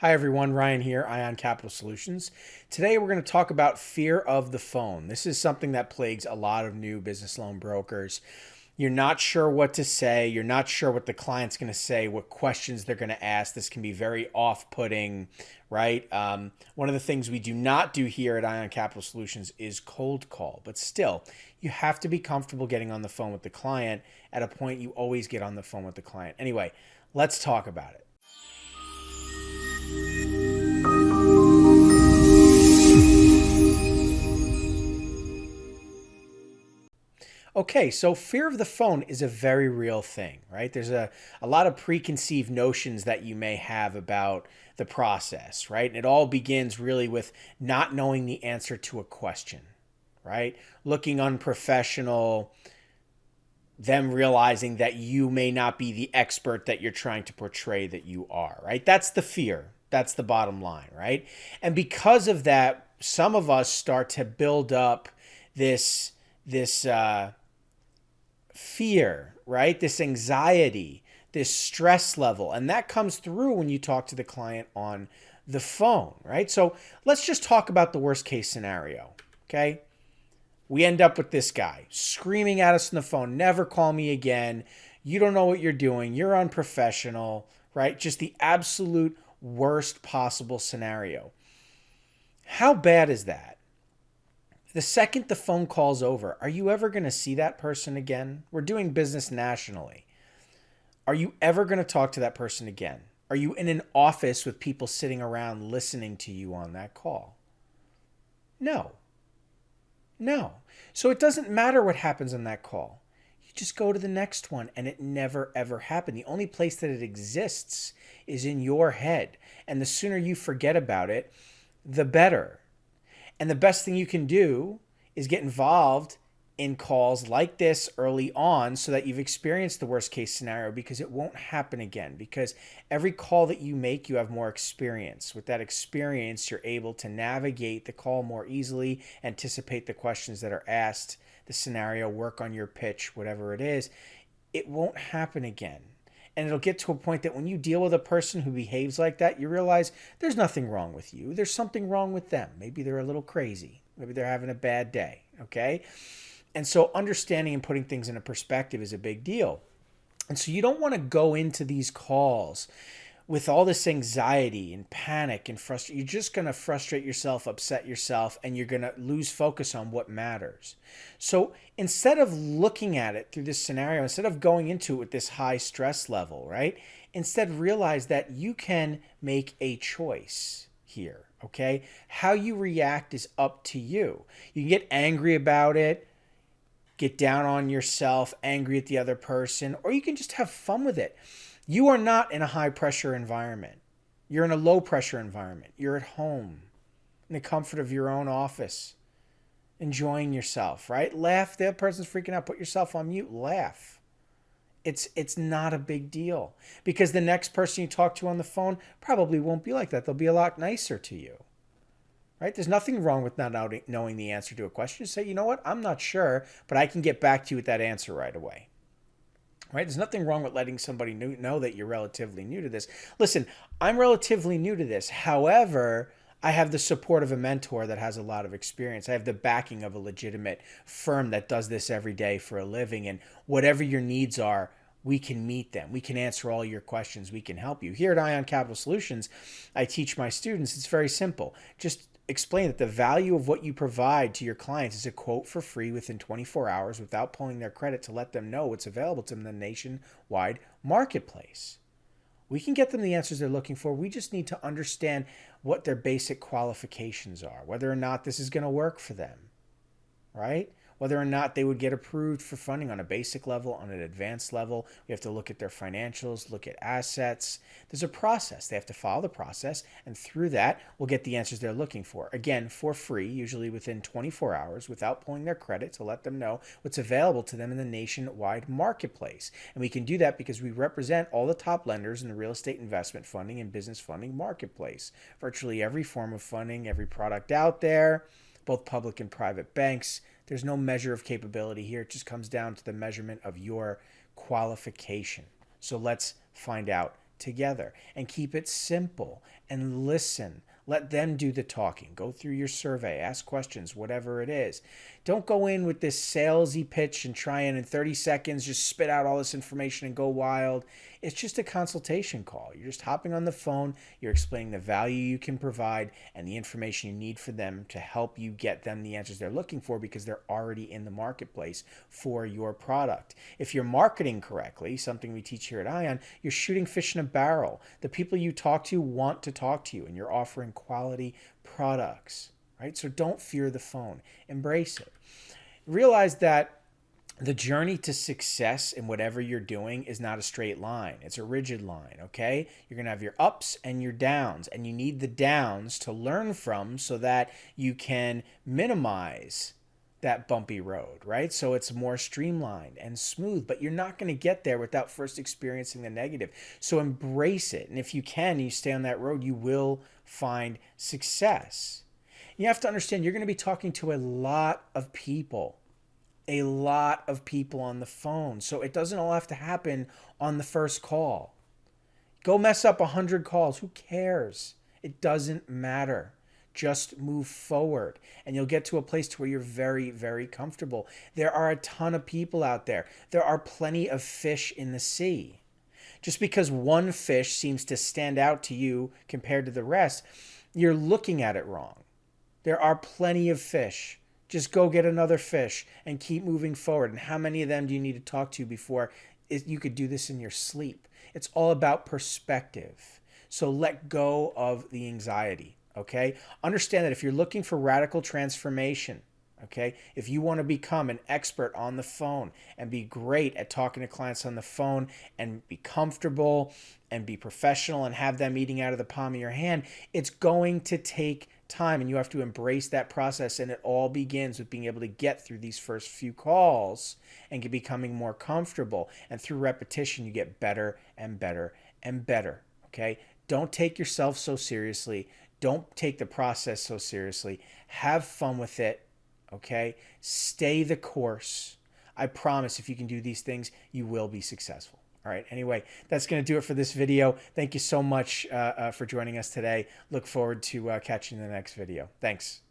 Hi everyone, Ryan here, Ion Capital Solutions. Today we're going to talk about fear of the phone. This is something that plagues a lot of new business loan brokers. You're not sure what to say. You're not sure what the client's going to say, what questions they're going to ask. This can be very off-putting, right? One of the things we do not do here at Ion Capital Solutions is cold call. But still, you have to be comfortable getting on the phone with the client. At a point, you always get on the phone with the client. Anyway, let's talk about it. Okay, so fear of the phone is a very real thing, right? There's a lot of preconceived notions that you may have about the process, right? And it all begins really with not knowing the answer to a question, right? Looking unprofessional, them realizing that you may not be the expert that you're trying to portray that you are, right? That's the fear. That's the bottom line, right? And because of that, some of us start to build up this fear, right? This anxiety, this stress level. And that comes through when you talk to the client on the phone, right? So let's just talk about the worst case scenario, okay? We end up with this guy screaming at us on the phone, never call me again. You don't know what you're doing. You're unprofessional, right? Just the absolute worst possible scenario. How bad is that? The second the phone call's over, are you ever going to see that person again? We're doing business nationally. Are you ever going to talk to that person again? Are you in an office with people sitting around listening to you on that call? No. No. So it doesn't matter what happens on that call. You just go to the next one and it never ever happened. The only place that it exists is in your head. And the sooner you forget about it, the better. And the best thing you can do is get involved in calls like this early on so that you've experienced the worst case scenario, because it won't happen again. Because every call that you make, you have more experience. With that experience, you're able to navigate the call more easily, anticipate the questions that are asked, the scenario, work on your pitch, whatever it is. It won't happen again. And it'll get to a point that when you deal with a person who behaves like that, you realize there's nothing wrong with you. There's something wrong with them. Maybe they're a little crazy. Maybe they're having a bad day. Okay. And so understanding and putting things into perspective is a big deal. And so you don't want to go into these calls with all this anxiety and panic and frustration. You're just going to frustrate yourself, upset yourself, and you're going to lose focus on what matters. So instead of looking at it through this scenario, instead of going into it with this high stress level, right? Instead, realize that you can make a choice here, okay? How you react is up to you. You can get angry about it, get down on yourself, angry at the other person, or you can just have fun with it. You are not in a high pressure environment. You're in a low pressure environment. You're at home in the comfort of your own office, enjoying yourself, right? Laugh. The other person's freaking out. Put yourself on mute. Laugh. It's not a big deal, because the next person you talk to on the phone probably won't be like that. They'll be a lot nicer to you, right? There's nothing wrong with not knowing the answer to a question. Just say, you know what? I'm not sure, but I can get back to you with that answer right away. Right? There's nothing wrong with letting somebody know that you're relatively new to this. Listen, I'm relatively new to this. However, I have the support of a mentor that has a lot of experience. I have the backing of a legitimate firm that does this every day for a living. And whatever your needs are, we can meet them. We can answer all your questions. We can help you. Here at Ion Capital Solutions, I teach my students, it's very simple. Just explain that the value of what you provide to your clients is a quote for free within 24 hours without pulling their credit, to let them know what's available to them in the nationwide marketplace. We can get them the answers they're looking for. We just need to understand what their basic qualifications are, whether or not this is going to work for them, right? Whether or not they would get approved for funding on a basic level, on an advanced level. We have to look at their financials, look at assets. There's a process. They have to follow the process, and through that, we'll get the answers they're looking for. Again, for free, usually within 24 hours, without pulling their credit, to let them know what's available to them in the nationwide marketplace. And we can do that because we represent all the top lenders in the real estate investment funding and business funding marketplace. Virtually every form of funding, every product out there, both public and private banks. There's no measure of capability here. It just comes down to the measurement of your qualification. So let's find out together, and keep it simple and listen. Let them do the talking. Go through your survey, ask questions, whatever it is. Don't go in with this salesy pitch and try and in 30 seconds just spit out all this information and go wild. It's just a consultation call. You're just hopping on the phone, you're explaining the value you can provide and the information you need for them to help you get them the answers they're looking for because they're already in the marketplace for your product. If you're marketing correctly, something we teach here at ION, you're shooting fish in a barrel. The people you talk to want to talk to you and you're offering quality products, right? So don't fear the phone. Embrace it. Realize that the journey to success in whatever you're doing is not a straight line. It's a rigid line, okay? You're going to have your ups and your downs, and you need the downs to learn from so that you can minimize that bumpy road, right? So it's more streamlined and smooth, but you're not going to get there without first experiencing the negative. So embrace it. And if you can, you stay on that road, you will find success. You have to understand you're going to be talking to a lot of people on the phone. So it doesn't all have to happen on the first call. Go mess up 100 calls. Who cares? It doesn't matter. Just move forward and you'll get to a place to where you're very, very comfortable. There are a ton of people out there. There are plenty of fish in the sea. Just because one fish seems to stand out to you compared to the rest, you're looking at it wrong. There are plenty of fish. Just go get another fish and keep moving forward. And how many of them do you need to talk to before you could do this in your sleep? It's all about perspective. So let go of the anxiety. Okay? Understand that if you're looking for radical transformation, okay, if you want to become an expert on the phone and be great at talking to clients on the phone and be comfortable and be professional and have them eating out of the palm of your hand, it's going to take time and you have to embrace that process. And it all begins with being able to get through these first few calls and becoming more comfortable. And through repetition, you get better and better and better. Okay? Don't take yourself so seriously. Don't take the process so seriously. Have fun with it, okay? Stay the course. I promise if you can do these things, you will be successful. All right, anyway, that's going to do it for this video. Thank you so much for joining us today. Look forward to catching you in the next video. Thanks.